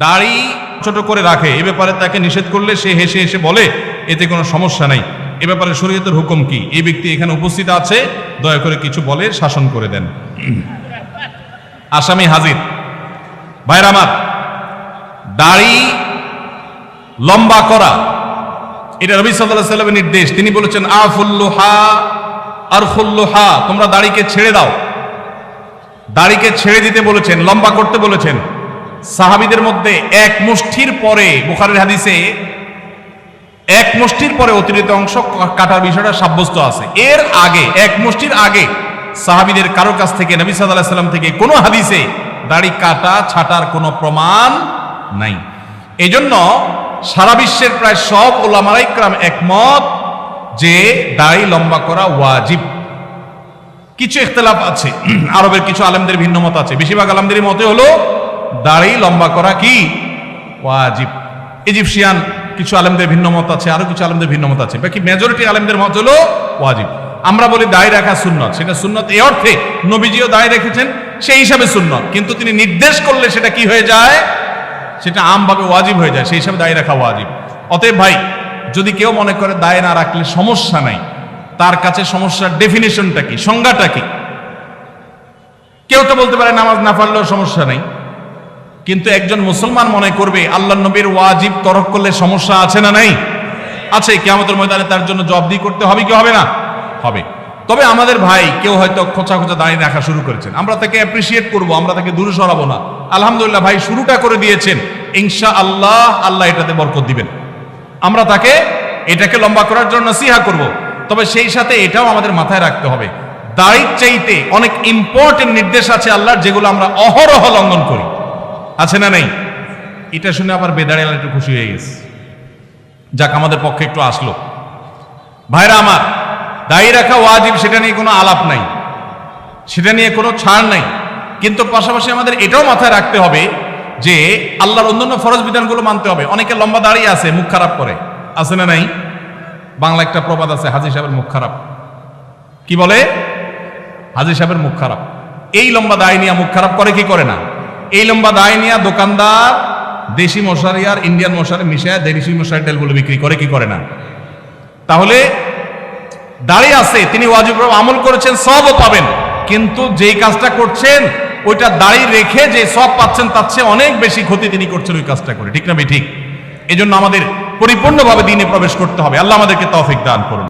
দাড়ি ছোট করে রাখে, এ ব্যাপারে তাকে নিষেধ করলে সে হেসে হেসে বলে এতে কোনো সমস্যা নাই, এ ব্যাপারে শরীয়তের হুকুম কি? এই ব্যক্তি এখানে উপস্থিত আছে, দয়া করে কিছু বলে শাসন করে দেন। আসামি হাজির। ভাইরা আমার, দাড়ি লম্বা করা এটা নবী সাল্লাল্লাহু আলাইহি ওয়াসাল্লামের নির্দেশ। তিনি বলেছেন আফুল্লুহা আরফুল্লুহা, তোমরা দাড়িকে ছেড়ে দাও। দাড়িকে ছেড়ে দিতে বলেছেন, লম্বা করতে বলেছেন। সাহাবীদের মধ্যে এক মুষ্টির পরে, বুখারীর হাদিসে এক মুষ্টির পরে অতিরিক্ত অংশ কাটার বিষয়টা সাব্যস্ত আছে। এর আগে, এক মুষ্টির আগে সাহাবীদের কারো কাছ থেকে, নবী সাল্লাল্লাহু আলাইহি ওয়াসাল্লাম থেকে কোনো হাদিসে দাড়ি কাটা ছাটার কোনো প্রমাণ নাই। এজন্য সারা বিশ্বের প্রায় সব উলামায়ে ইকরাম একমত যে দাড়ি লম্বা করা ওয়াজিব। কিছু ইখতিলাফ আছে, আরবের কিছু আলেমদের ভিন্ন মত আছে। বেশিরভাগ আলেমদের মতে হলো দাড়ি লম্বা করা কি ওয়াজিব। ইজিপশিয়ান কিছু আলেমদের ভিন্ন মত আছে, আরো কিছু আলেমদের ভিন্ন মত আছে। বাকি মেজরিটি আলেমদের মত হলো ওয়াজিব। আমরা বলি দাড়ি রাখা সুন্নত, সেটা সুন্নত এই অর্থে নবীজিও দাড়ি রেখেছেন, সেই হিসাবে সুন্নত। কিন্তু তিনি নির্দেশ করলে সেটা কি হয়ে যায়? সেটা আমভাবে ওয়াজিব হয়ে যায়, সেই হিসাবে দাড়ি রাখা ওয়াজিব। অতএব ভাই, যদি কেউ মনে করে দাড়ি না রাখলে সমস্যা নাই, তার কাছে সমস্যার ডেফিনিশনটা কি, সংজ্ঞাটা কি? কেউ তো বলতে পারে নামাজ না পড়লেও সমস্যা নাই, কিন্তু একজন মুসলমান মনে করবে আল্লাহর নবীর ওয়াজিব তরক করলে সমস্যা আছে না নাই? আছে। কিয়ামতের ময়দানে তার জন্য জবাবদিহি করতে হবে কি হবে না? হবে। তবে আমাদের ভাই কেউ হয়তো খোঁচা খোঁচা দাঁড়িয়ে রাখা শুরু করেছেন, আমরা তাকে অ্যাপ্রিসিয়েট করব, আমরা তাকে দূরে সরাবো না। আলহামদুলিল্লাহ ভাই শুরুটা করে দিয়েছেন, ইনশাআল্লাহ আল্লাহ এটাতে বরকত দিবেন। আমরা তাকে এটাকে লম্বা করার জন্য নসিহা করব। তবে সেই সাথে এটাও আমাদের মাথায় রাখতে হবে, দাড়ির চাইতে অনেক ইম্পর্টেন্ট নির্দেশ আছে আল্লাহর, যেগুলো আমরা অহরহ লঙ্ঘন করি। আছে না নেই? এটা শুনে আবার বেদাড়িয়ালা একটু খুশি হয়ে গেছে, যাক আমাদের পক্ষে একটু আসলো। ভাইরা আমার, দাড়ি রাখা ওয়াজিব, সেটা নিয়ে কোনো আলাপ নাই, সেটা নিয়ে কোনো ছাড় নাই। কিন্তু পাশাপাশি আমাদের এটাও মাথায় রাখতে হবে যে আল্লাহর অন্যান্য ফরজ বিধানগুলো মানতে হবে। অনেকে লম্বা দাড়ি আছে, মুখ খারাপ করে, আছে না নাই? বাংলা একটা প্রবাদ আছে, হাজী সাহেবের মুখ খারাপ। কি বলে? হাজী সাহেবের মুখ খারাপ। এই লম্বা দাড়ি নিয়ে মুখ খারাপ করে কি করে না? এই লম্বা দাড়ি নিয়ে দোকানদার দেশি মশারি আর ইন্ডিয়ান মশারি মিশায় দেশি মশারি তেলগুলো বিক্রি করে কি করে না? তাহলে দাড়ি আছে, তিনি ওয়াজিব আমল করেছেন, সওয়াবও পাবেন। কিন্তু যেই কাজটা করছেন ওইটা দাড়ি রেখে যে সওয়াব পাচ্ছেন তার চেয়ে অনেক বেশি ক্ষতি তিনি করছেন ওই কাজটা করে। ঠিক না ঠিক? এজন্য আমাদের পরিপূর্ণভাবে দ্বীনে প্রবেশ করতে হবে। আল্লাহ আমাদেরকে তৌফিক দান করুন।